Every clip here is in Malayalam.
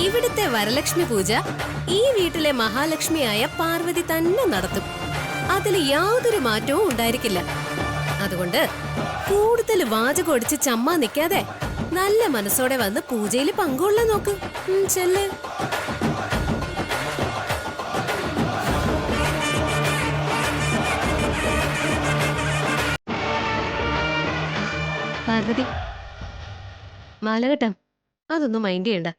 ഇവിടുത്തെ വരലക്ഷ്മി പൂജ ഈ വീട്ടിലെ മഹാലക്ഷ്മിയായ പാർവതി തന്നെ നടത്തും. അതിൽ യാതൊരു മാറ്റവും ഉണ്ടായിരിക്കില്ല. അതുകൊണ്ട് കൂടുതൽ വാചകം ഒടിച്ച് ചമ്മാ നിൽക്കാതെ നല്ല മനസ്സോടെ വന്ന് പൂജയിൽ പങ്കുകൊള്ളാൻ നോക്ക്. ചെല്ല്. പാർവതി, മാലകെട്ടാം, അതൊന്നും മൈൻഡ് ചെയ്യണ്ട.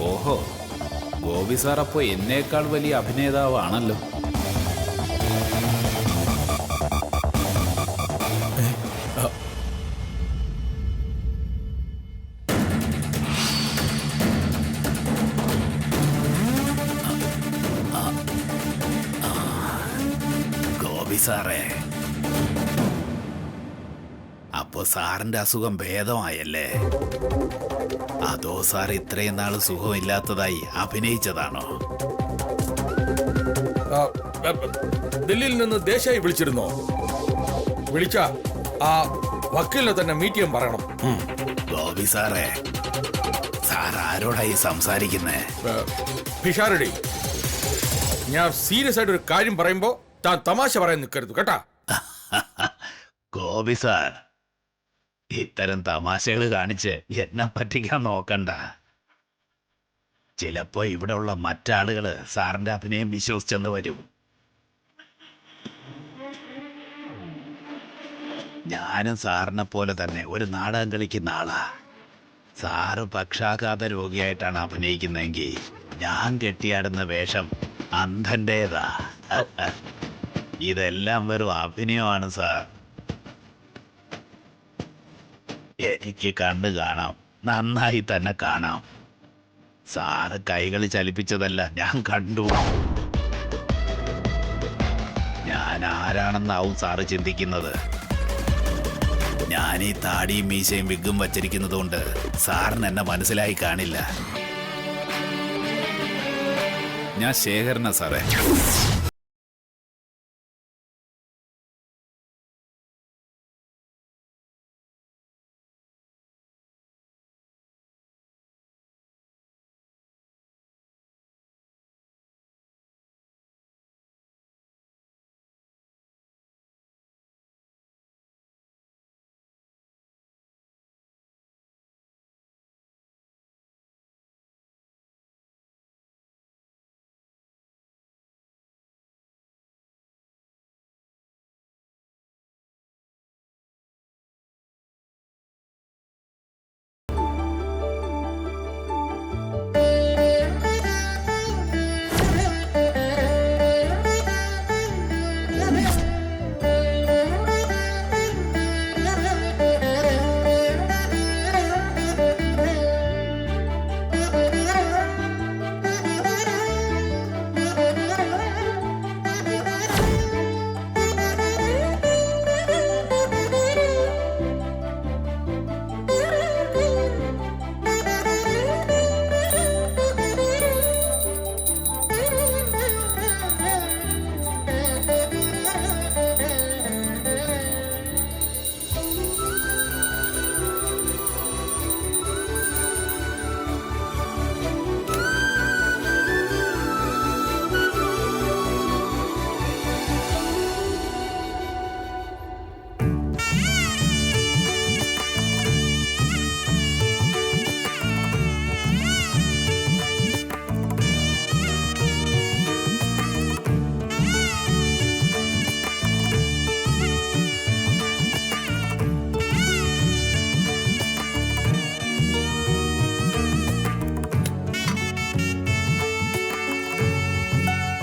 ഓഹോ, ഗോപി സാർ അപ്പോ എന്നേക്കാൾ വലിയ അഭിനേതാവാണല്ലോ. ഗോപി സാറേ, അപ്പോ സാറിന്റെ അസുഖം ഭേദമായല്ലേ? അതോ സാർ ഇത്രയും നാൾ സുഖമില്ലാത്തതായി അഭിനയിച്ചതാണോ? ദില്ലിയിൽ നിന്ന് ദേശായി വിളിച്ചിരുന്നോ? വിളിച്ച ആ വക്കീലിനെ തന്നെ മീറ്റ് ചെയ്യാൻ പറയണം. ഗോപി സാറേ, സാർ ആരോടായി സംസാരിക്കുന്നേ? പിഷാരടി, ഞാൻ സീരിയസ് ആയിട്ട് ഒരു കാര്യം പറയുമ്പോ താൻ തമാശ പറയാൻ നിൽക്കരുത് കേട്ടാ. ഗോപി സാർ, ഇത്തരം തമാശകൾ കാണിച്ച് എന്നെ പറ്റിക്കാൻ നോക്കണ്ട. ചിലപ്പോ ഇവിടെ ഉള്ള മറ്റാളുകള് സാറിന്റെ അഭിനയം വിശ്വസിച്ചെന്ന് വരും. ഞാനും സാറിനെ പോലെ തന്നെ ഒരു നാടകം കളിക്കുന്ന ആളാ. സാറ് പക്ഷാഘാത രോഗിയായിട്ടാണ് അഭിനയിക്കുന്നതെങ്കിൽ ഞാൻ കെട്ടിയാടുന്ന വേഷം അന്ധൻ്റേതാ. ഇതെല്ലാം വെറും അഭിനയമാണ് സാർ. എനിക്ക് കണ്ടു കാണാം, നന്നായി തന്നെ കാണാം. സാറ് കൈകൾ ചലിപ്പിച്ചതല്ല ഞാൻ കണ്ടു. ഞാൻ ആരാണെന്നാവും സാറ് ചിന്തിക്കുന്നത്. ഞാൻ ഈ താടിയും മീശയും വിഗും വച്ചിരിക്കുന്നത് കൊണ്ട് സാറിന് എന്നെ മനസ്സിലായി കാണില്ല. ഞാൻ ശേഖരനാ സാറേ.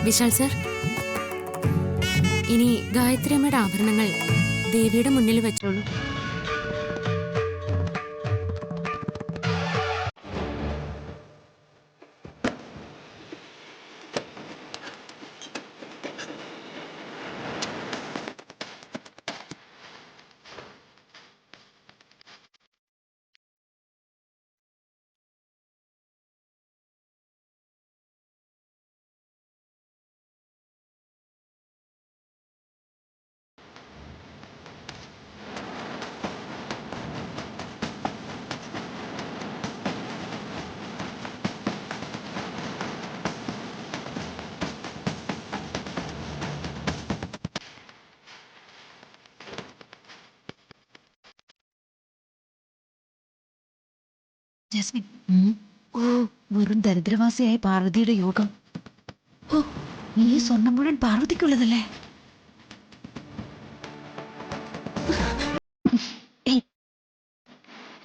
വിശാൽ സർ, ഇനി ഗായത്രി അമ്മയുടെ ആഭരണങ്ങൾ ദേവിയുടെ മുന്നിൽ വെച്ചോളൂ. ജസ്മിൻ ഓ വെറും ദരിദ്രവാസിയായ പാർവതിയുടെ യോഗം. ഓ ഈ സ്വർണം മുഴുവൻ പാർവതിക്കുള്ളതല്ലേ?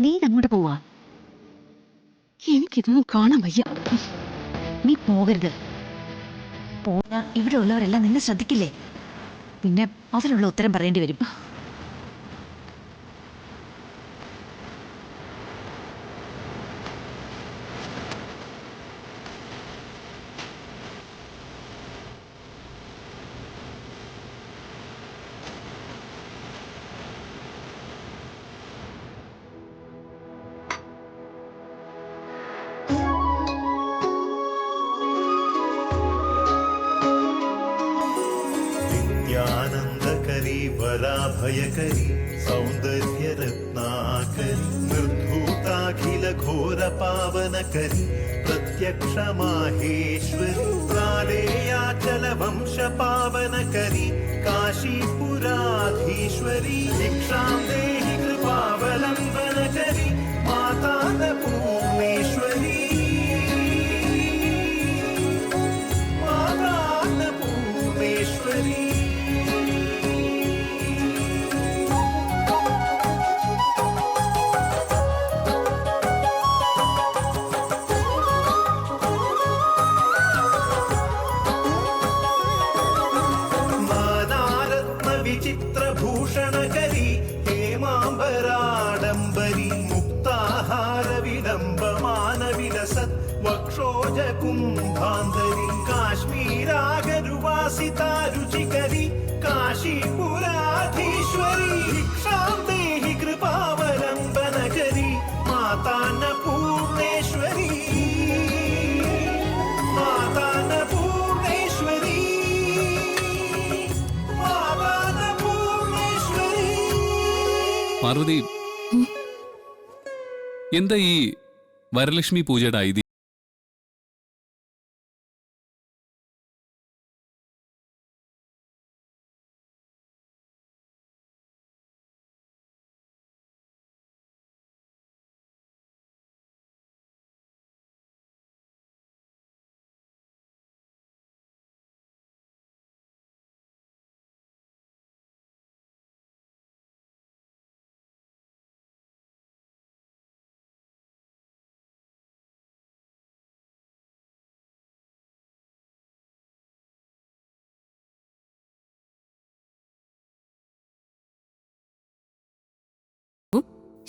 നീ അങ്ങോട്ട് പോവാ? എനിക്കിതൊന്നും കാണാൻ വയ്യ. നീ പോകരുത്. പോയാ ഇവിടെ ഉള്ളവരെല്ലാം നിന്നെ ശ്രദ്ധിക്കില്ലേ? പിന്നെ അതിനുള്ള ഉത്തരം പറയേണ്ടി വരും. नित्यानन्दकरी वराभयकरी सौन्दर्यरत्नाकरी निर्धूताखिलघोरपावनकरी प्रत्यक्षमाहेश्वरी प्रालेयाचलवंशपावनकरी काशीपुराधीश्वरी भिक्षां देहि कृपावलम्बनकरी मातान्नपूर्णेश्वरी मातान्नपूर्णेश्वरी विचित्रभूषणकरी हेमाम्बराडम्बरी मुक्ताहारविलम्बमानविलसत् वक्षोजकुम्भान्तरी काश्मीरागरुवासिता रुचिकरी काशीपुराधीश्वरी भिक्षां देहि कृपावलम्बनकरी मातान्नपूर्णेश्वरी मातान्नपूर्णेश्वरी പാർവതി, എന്താ ഈ വരലക്ഷ്മി പൂജയുടെ ഐതി?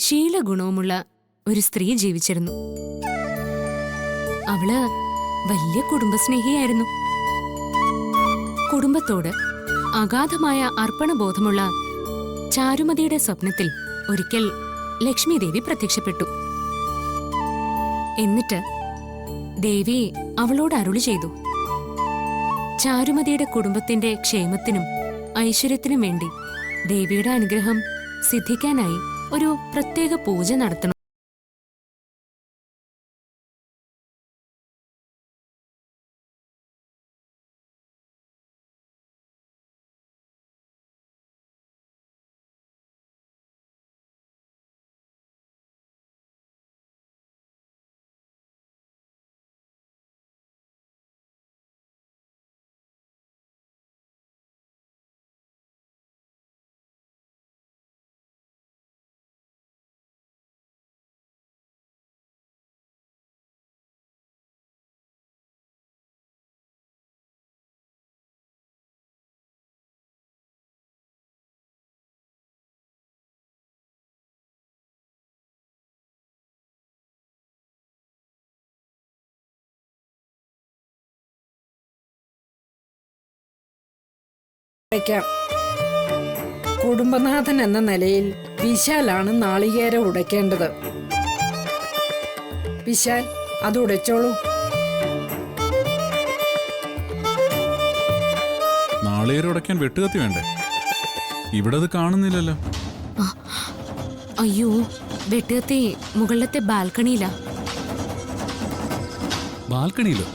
ശീലഗുണവുമുള്ള ഒരു സ്ത്രീ ജീവിച്ചിരുന്നു. അവള് വലിയ കുടുംബസ്നേഹിയായിരുന്നു. കുടുംബത്തോട് അഗാധമായ അർപ്പണബോധമുള്ള ചാരുമതിയുടെ സ്വപ്നത്തിൽ ഒരിക്കൽ ലക്ഷ്മി ദേവി പ്രത്യക്ഷപ്പെട്ടു. എന്നിട്ട് ദേവി അവളോട് അരുളി ചെയ്തു, ചാരുമതിയുടെ കുടുംബത്തിന്റെ ക്ഷേമത്തിനും ഐശ്വര്യത്തിനും വേണ്ടി ദേവിയുടെ അനുഗ്രഹം സിദ്ധിക്കാനായി ഒരു പ്രത്യേക പൂജ നടത്തണം. കുടുംബനാഥൻ എന്ന നിലയിൽ വിശാലാണ് നാളികേരം ഉടയ്ക്കേണ്ടത്. വിശാൽ, അത് ഉടച്ചോളൂ. നാളികേരം ഉടയ്ക്കാൻ വെട്ടുകത്തി വേണ്ടേ? ഇവിടെ അത് കാണുന്നില്ലല്ലോ. അയ്യോ, വെട്ടുകത്തി മുകളിലത്തെ ബാൽക്കണിയിലാ. ബാൽക്കണിയിലോ?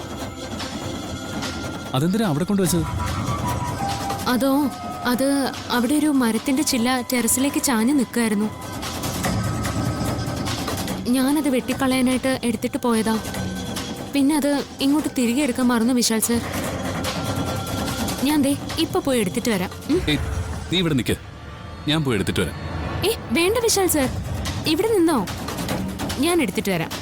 അതെന്തിനാ അവിടെ കൊണ്ടുവച്ചത്? അതോ, അത് അവിടെ ഒരു മരത്തിന്റെ ചില്ല ടെറസിലേക്ക് ചാഞ്ഞു നിൽക്കായിരുന്നു. ഞാനത് വെട്ടിക്കളയാനായിട്ട് എടുത്തിട്ട് പോയതാ. പിന്നെ അത് ഇങ്ങോട്ട് തിരികെ എടുക്കാൻ മറന്നു വിശാൽ സർ. ഞാൻ ദേ ഇപ്പൊ പോയി എടുത്തിട്ട് വരാം. ഏയ്, നീ ഇവിടെ നിൽക്ക്, ഞാൻ പോയി എടുത്തിട്ട് വരാം. വേണ്ട വിശാൽ സർ, ഇവിടെ നിന്നോ, ഞാൻ എടുത്തിട്ട് വരാം.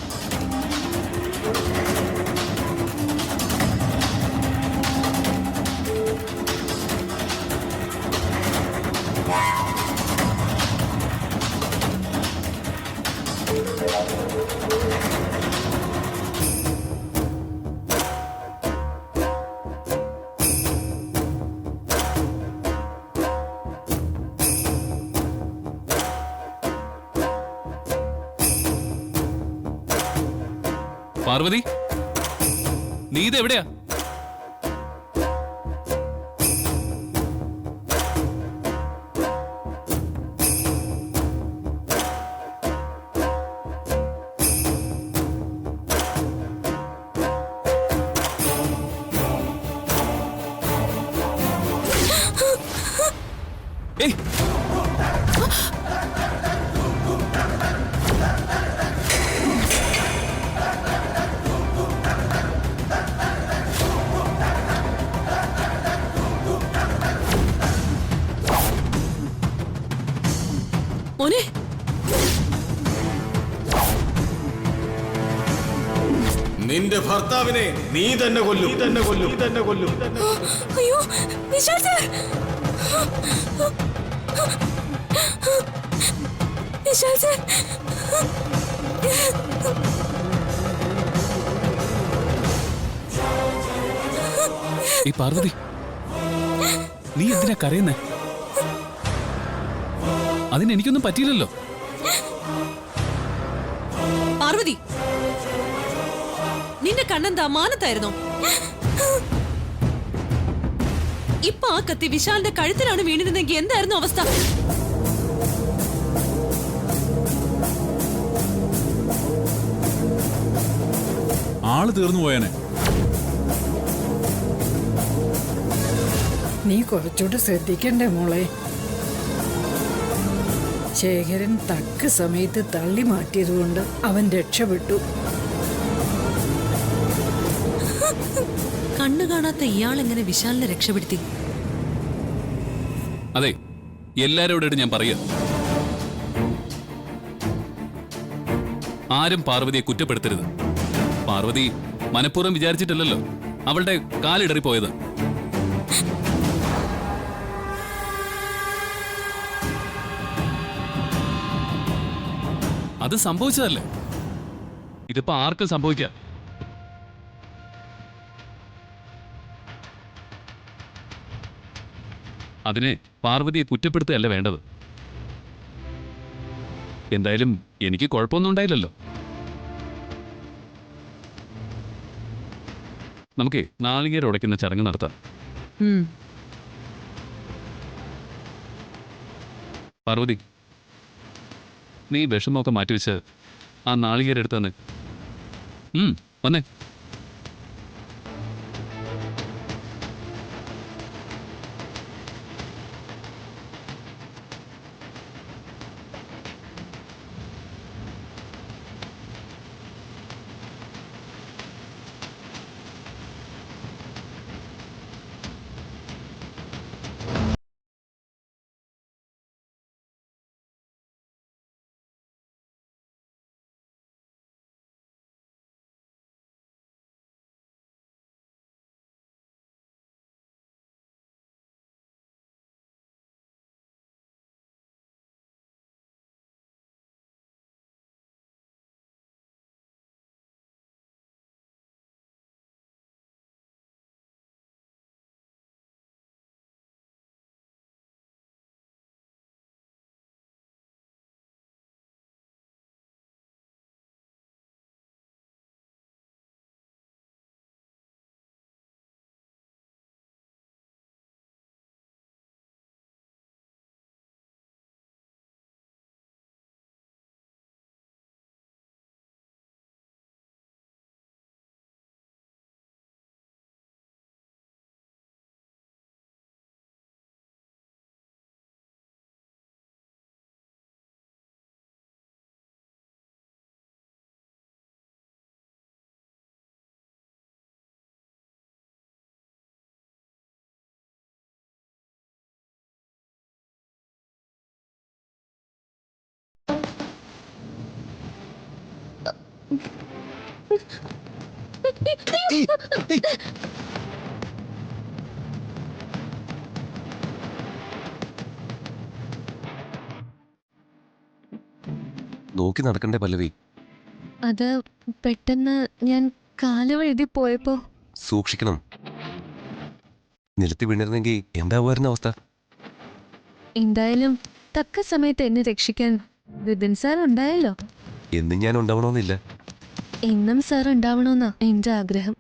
പാർവതി, നീ ഇതെവിടെയാ? ഏയ്, മോനെ, നിന്റെ ഭർത്താവിനെ നീ തന്നെ കൊല്ലും, നീ തന്നെ കൊല്ലും, നീ തന്നെ കൊല്ലും. അയ്യോ വിശാൽ സർ, വിശാൽ സർ. ഈ പാർവതി, നീ എന്തിനാ കരയുന്നേ? അതിന് എനിക്കൊന്നും പറ്റിയില്ലല്ലോ. പാർവതി, നിന്റെ കണ്ണെന്താ മാനത്തായിരുന്നോ? ഇപ്പൊ ആ കത്തി വിശാലിന്റെ കഴുത്തിലാണ് വീണിരുന്നെങ്കിൽ എന്തായിരുന്നു അവസ്ഥ? ആള് തീർന്നു പോയേനെ. നീ കുറച്ചുകൂടെ ശ്രദ്ധിക്കണ്ടേ മോളെ? ശേഖരൻ തക്ക സമയത്ത് തള്ളി മാറ്റിയതുകൊണ്ട് അവൻ രക്ഷപ്പെട്ടു. കണ്ണു കാണാത്ത ഇയാൾ എങ്ങനെ വിശാലിനെ രക്ഷപ്പെടുത്തി? അതെ, എല്ലാരോടും ഞാൻ പറയാ, ആരും പാർവതിയെ കുറ്റപ്പെടുത്തരുത്. പാർവതി മനഃപൂർവ്വം വിചാരിച്ചിട്ടല്ലല്ലോ അവളുടെ കാലിടറിപ്പോയത്. അത് സംഭവിച്ചതല്ലേ, ഇതിപ്പോ ആർക്കും സംഭവിക്കാം. അതിനെ പാർവതിയെ കുറ്റപ്പെടുത്തുകയല്ല വേണ്ടത്. എന്തായാലും എനിക്ക് കുഴപ്പമൊന്നും ഉണ്ടായില്ലല്ലോ. നമുക്കേ നാളികേരം ഉടയ്ക്കുന്ന ചടങ്ങ് നടത്താം. പാർവതി, നീ വിഷമമൊക്കെ മാറ്റിവെച്ച് ആ നാളികേരം എടുത്ത് തന്നെ വന്നേ. നോക്കി നടക്കണ്ടേ പല്ലവി? അത് പെട്ടെന്ന് ഞാൻ കാല് വഴുതി പോയപ്പോ. സൂക്ഷിക്കണം. നിലത്തി വീണിരുന്നെങ്കിൽ എന്താവുമായിരുന്ന അവസ്ഥ? എന്തായാലും തക്ക സമയത്ത് എന്നെ രക്ഷിക്കാൻ വിപിൻ സാർ ഉണ്ടായല്ലോ. എന്നും ഞാൻ ഉണ്ടാവണമെന്നില്ല. എന്നും സാർ ഉണ്ടാവണമെന്നാ എന്റെ ആഗ്രഹം.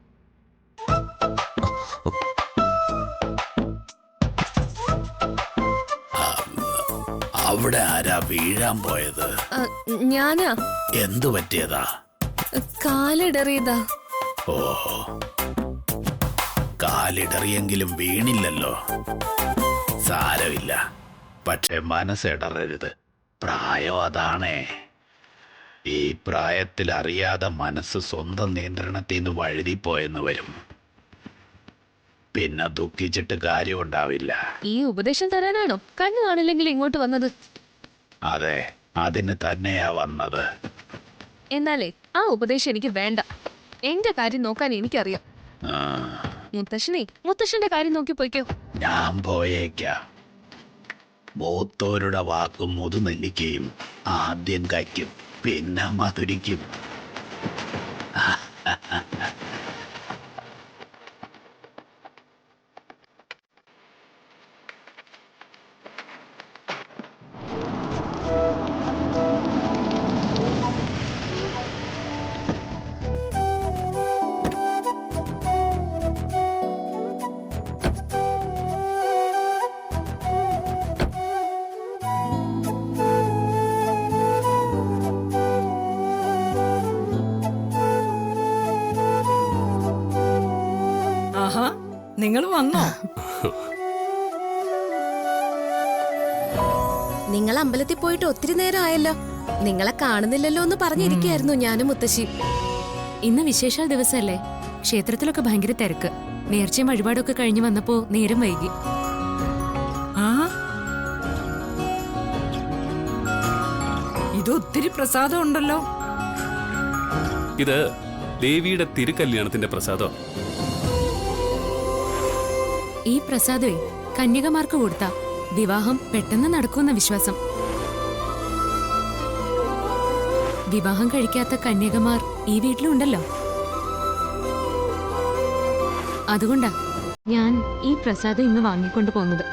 അവിടെ ആരാ വീഴാൻ പോയത്? ഞാനാ. എന്തു പറ്റിയതാ? കാലിടറിയതാ. ഓഹോ, കാലിടറിയെങ്കിലും വീണില്ലല്ലോ. സാരമില്ല, പക്ഷെ മനസ്സിടറരുത്. പ്രായം അതാണേ. ഈ പ്രായത്തിൽ അറിയാതെ മനസ്സ് സ്വന്തം നിയന്ത്രണത്തിൽ നിന്ന് വഴുതിപ്പോയെന്ന് വരും. പിന്നെ ദുഃഖിച്ചിട്ട് കാര്യം ഉണ്ടാവില്ല. ഈ ഉപദേശം തരാനാണോ കണ്ണു കാണില്ലെങ്കിൽ ഇങ്ങോട്ട് വന്നത്? അതെ, അതിന് തന്നെയാ വന്നത്. എന്നാലേ ആ ഉപദേശം എനിക്ക് വേണ്ട. എന്റെ കാര്യം നോക്കാൻ എനിക്കറിയാം. ആ, മുത്തശ്ശന്റെ കാര്യം നോക്കി പോയിക്കോ. ഞാൻ പോയേക്കാം. മൂത്തോരുടെ വാക്കും മുതുനെല്ലിക്കയും ആദ്യം കഴിക്കും, പിന്നെ മധുരിക്കും. ആഹാ, നിങ്ങൾ വന്നോ? നിങ്ങൾ അമ്പലത്തിൽ പോയിട്ട് ഒത്തിരി നേരം ആയല്ലോ. നിങ്ങളെ കാണുന്നില്ലല്ലോ എന്ന് പറഞ്ഞിരിക്കായിരുന്നു ഞാനും മുത്തശ്ശി. ഇന്ന് വിശേഷാൽ ദിവസമല്ലേ? ക്ഷേത്രത്തിലൊക്കെ ഭയങ്കര തിരക്ക്. നേർച്ചയും വഴിപാടൊക്കെ കഴിഞ്ഞു വന്നപ്പോ നേരം വൈകി. ആ, ഇത് ഒത്തിരി പ്രസാദം ഉണ്ടല്ലോ. ഇത് ദേവിയുടെ തിരുക്കല്യാണത്തിന്റെ പ്രസാദം. ഈ പ്രസാദമേ കന്യകമാർക്ക് കൊടുത്ത വിവാഹം പെട്ടെന്ന് നടക്കുമെന്ന വിശ്വാസം. വിവാഹം കഴിക്കാത്ത കന്യകമാർ ഈ വീട്ടിലുണ്ടല്ലോ. അതുകൊണ്ടാ ഞാൻ ഈ പ്രസാദം ഇന്ന് വാങ്ങിക്കൊണ്ട് പോകുന്നത്.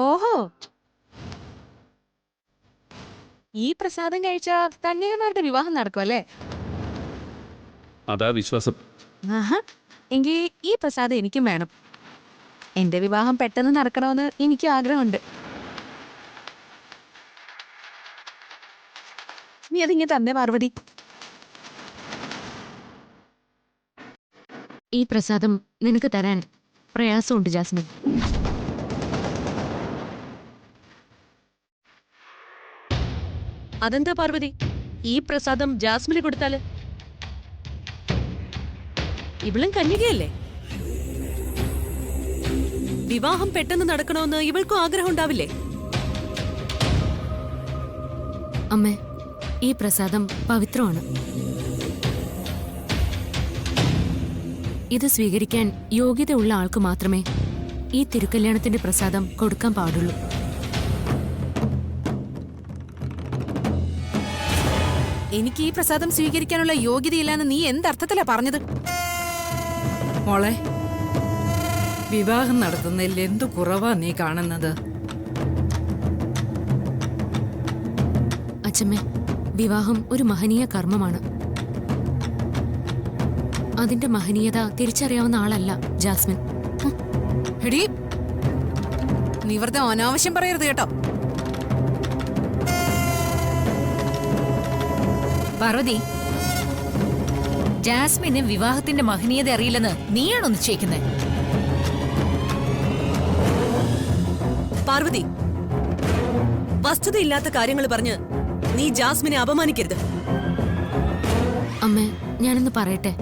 ഓഹോ, ഈ പ്രസാദം കഴിച്ച കന്യകമാരുടെ വിവാഹം നടക്കുമല്ലേ? അതാ വിശ്വാസം. ആഹാ, എങ്കിൽ ഈ പ്രസാദം എനിക്കും വേണം. എന്റെ വിവാഹം പെട്ടെന്ന് നടക്കണമെന്ന് എനിക്ക് ആഗ്രഹമുണ്ട്. നീ അതിങ്ങനെ തന്നെ പാർവതി. ഈ പ്രസാദം നിനക്ക് തരാൻ പ്രയാസമുണ്ട് ജാസ്മിൻ. അതെന്താ പാർവതി, ഈ പ്രസാദം ജാസ്മിന് കൊടുത്താല്? ഇവളും കന്യകയല്ലേ? വിവാഹം പെട്ടെന്ന് നടക്കണമെന്ന് ഇവൾക്കും ആഗ്രഹം ഉണ്ടാവില്ലേ? അമ്മേ, ഈ പ്രസാദം പവിത്രമാണ്. ഇത് സ്വീകരിക്കാൻ യോഗ്യതയുള്ള ആൾക്ക് മാത്രമേ ഈ തിരുക്കല്യാണത്തിന്റെ പ്രസാദം കൊടുക്കാൻ പാടുള്ളൂ. എനിക്ക് ഈ പ്രസാദം സ്വീകരിക്കാനുള്ള യോഗ്യതയില്ലാന്ന് നീ എന്തർത്ഥത്തിലാ പറഞ്ഞത്? മോളെ, വിവാഹം നടത്തുന്നതിൽ എന്തു കുറവാ നീ കാണുന്നത്? അച്ഛമ്മേ, വിവാഹം ഒരു മഹനീയ കർമ്മമാണ്. അതിന്റെ മഹനീയത തിരിച്ചറിയാവുന്ന ആളല്ല ജാസ്മിൻ. എടീ, നീ വെറുതെ അനാവശ്യം പറയരുത് കേട്ടോ. പാർവതി, ജാസ്മിന് വിവാഹത്തിന്റെ മഹനീയത അറിയില്ലെന്ന് നീയാണോ നിശ്ചയിക്കുന്നത്? പാർവതി, വസ്തുതയില്ലാത്ത കാര്യങ്ങൾ പറഞ്ഞ് നീ ജാസ്മിനെ അപമാനിക്കരുത്. അമ്മേ, ഞാനൊന്ന് പറയട്ടെ.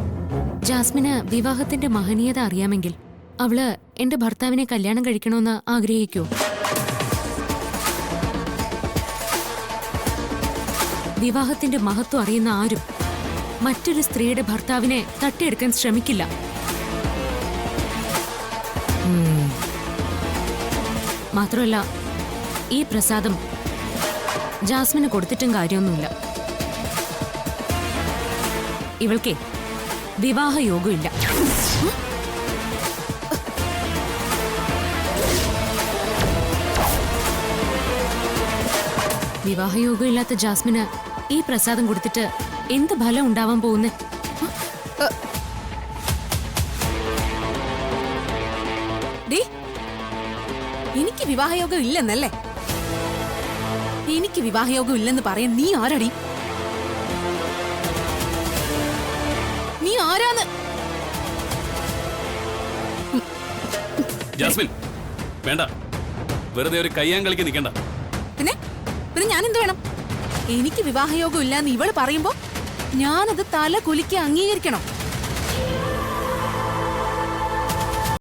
ജാസ്മിന് വിവാഹത്തിന്റെ മഹനീയത അറിയാമെങ്കിൽ അവള് എന്റെ ഭർത്താവിനെ കല്യാണം കഴിക്കണമെന്ന് ആഗ്രഹിക്കൂ? വിവാഹത്തിന്റെ മഹത്വം അറിയുന്ന ആരും മറ്റൊരു സ്ത്രീയുടെ ഭർത്താവിനെ തട്ടിയെടുക്കാൻ ശ്രമിക്കില്ല. മാത്രമല്ല, ഈ പ്രസാദം ജാസ്മിന് കൊടുത്തിട്ടും കാര്യമൊന്നുമില്ല. ഇവൾക്കേ വിവാഹയോഗമില്ല. വിവാഹയോഗമില്ലാത്ത ജാസ്മിന് ഈ പ്രസാദം കൊടുത്തിട്ട് എന്ത് ഫലം ഉണ്ടാവാൻ പോകുന്നേ? എനിക്ക് വിവാഹയോഗം ഇല്ലെന്നല്ലേ? എനിക്ക് വിവാഹയോഗം ഇല്ലെന്ന് പറയാൻ നീ ആരടി? നീ ആരാന്ന്? ജാസ്മിൻ വേണ്ട, വെറുതെ ഒരു കയ്യാങ്കളിക്ക് നിൽക്കണ്ട. പിന്നെ പിന്നെ ഞാൻ എന്ത് വേണം? എനിക്ക് വിവാഹയോഗം ഇല്ലാന്ന് ഇവള് പറയുമ്പോ ഞാനത് തല കുലുക്കി അംഗീകരിക്കണം.